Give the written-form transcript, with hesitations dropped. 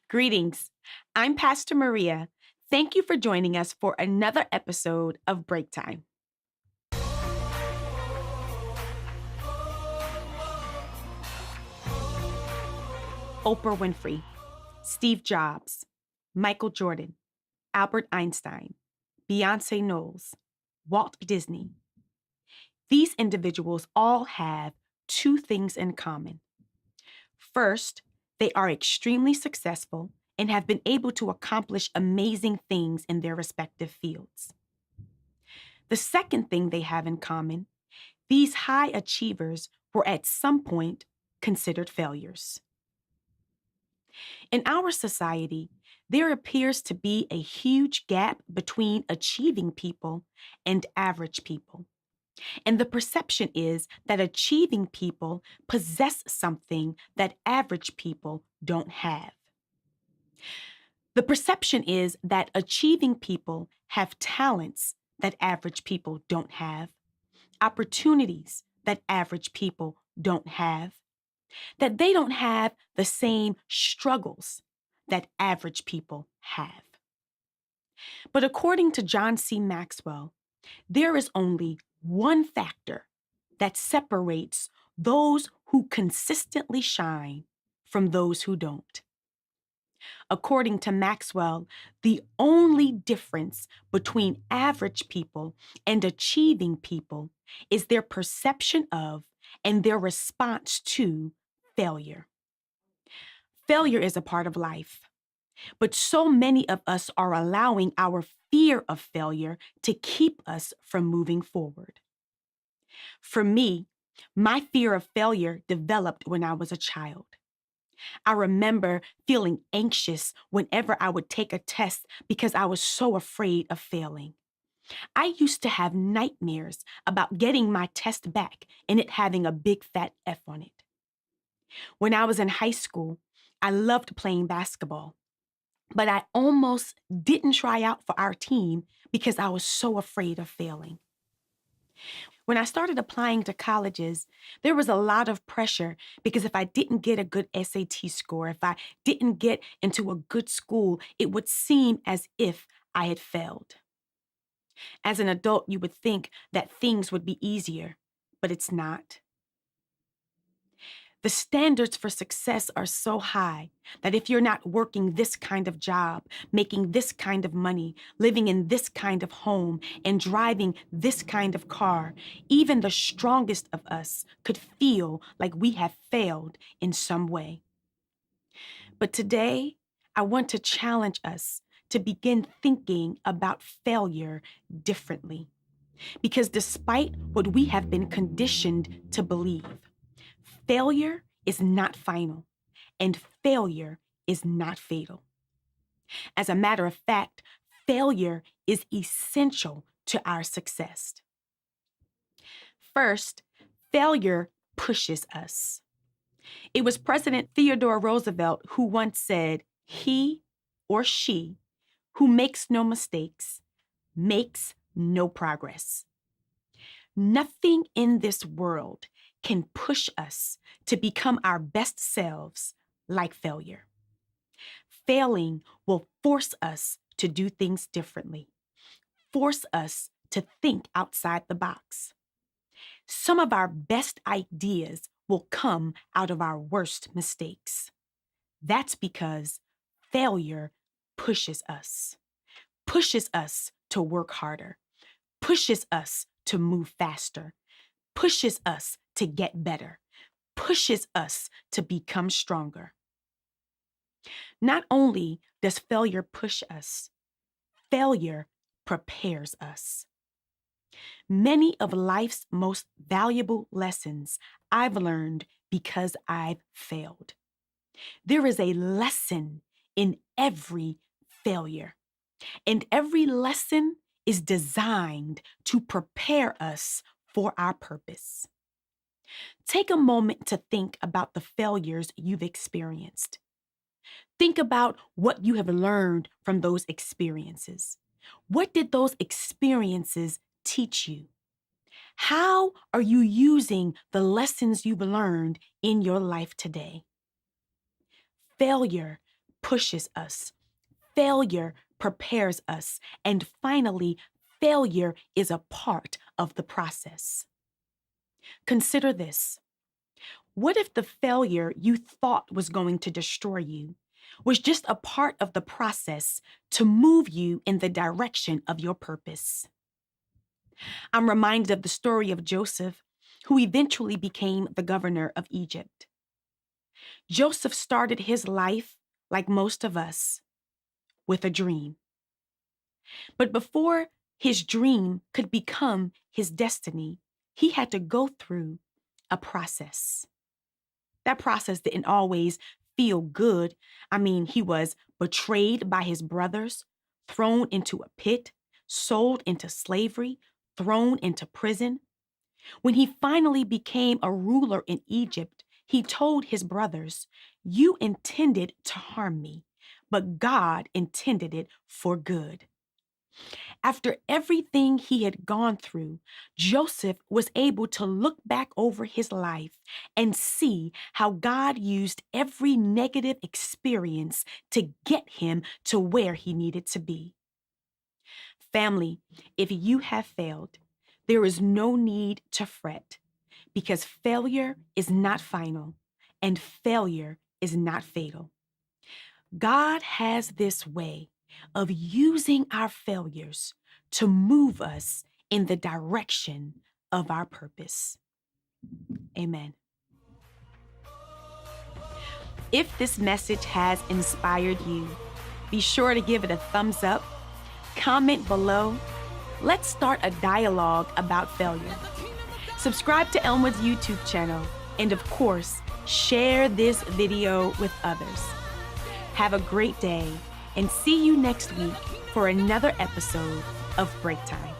Greetings. I'm Pastor Maria. Thank you for joining us for another episode of Breaktime. Oprah Winfrey, Steve Jobs, Michael Jordan, Albert Einstein, Beyonce Knowles, Walt Disney. These individuals all have two things in common. First, they are extremely successful and have been able to accomplish amazing things in their respective fields. The second thing they have in common, these high achievers were at some point considered failures. In our society, there appears to be a huge gap between achieving people and average people. And the perception is that achieving people possess something that average people don't have. The perception is that achieving people have talents that average people don't have, opportunities that average people don't have, that they don't have the same struggles that average people have. But according to John C. Maxwell, there is only one factor that separates those who consistently shine from those who don't. According to Maxwell, the only difference between average people and achieving people is their perception of and their response to failure. Failure is a part of life, but so many of us are allowing our fear of failure to keep us from moving forward. For me, my fear of failure developed when I was a child. I remember feeling anxious whenever I would take a test because I was so afraid of failing. I used to have nightmares about getting my test back and it having a big fat F on it. When I was in high school, I loved playing basketball, but I almost didn't try out for our team because I was so afraid of failing. When I started applying to colleges, there was a lot of pressure because if I didn't get a good SAT score, if I didn't get into a good school, it would seem as if I had failed. As an adult, you would think that things would be easier, but it's not. The standards for success are so high that if you're not working this kind of job, making this kind of money, living in this kind of home, and driving this kind of car, even the strongest of us could feel like we have failed in some way. But today, I want to challenge us to begin thinking about failure differently. Because despite what we have been conditioned to believe, failure is not final, and failure is not fatal. As a matter of fact, failure is essential to our success. First, failure pushes us. It was President Theodore Roosevelt who once said, "He or she who makes no mistakes makes no progress." Nothing in this world can push us to become our best selves like failure. Failing will force us to do things differently, force us to think outside the box. Some of our best ideas will come out of our worst mistakes. That's because failure pushes us to work harder, pushes us to move faster, pushes us to get better, pushes us to become stronger. Not only does failure push us, failure prepares us. Many of life's most valuable lessons I've learned because I've failed. There is a lesson in every failure, and every lesson is designed to prepare us for our purpose. Take a moment to think about the failures you've experienced. Think about what you have learned from those experiences. What did those experiences teach you? How are you using the lessons you've learned in your life today? Failure pushes us. Failure prepares us. And finally, failure is a part of the process. Consider this. What if the failure you thought was going to destroy you was just a part of the process to move you in the direction of your purpose? I'm reminded of the story of Joseph, who eventually became the governor of Egypt. Joseph started his life, like most of us, with a dream. But before his dream could become his destiny, he had to go through a process. That process didn't always feel good. He was betrayed by his brothers, thrown into a pit, sold into slavery, thrown into prison. When he finally became a ruler in Egypt, he told his brothers, "You intended to harm me, but God intended it for good." After everything he had gone through, Joseph was able to look back over his life and see how God used every negative experience to get him to where he needed to be. Family, if you have failed, there is no need to fret, because failure is not final and failure is not fatal. God has this way of using our failures to move us in the direction of our purpose. Amen. If this message has inspired you, be sure to give it a thumbs up, comment below. Let's start a dialogue about failure. Subscribe to Elmwood's YouTube channel, and of course, share this video with others. Have a great day, and see you next week for another episode of Breaktime.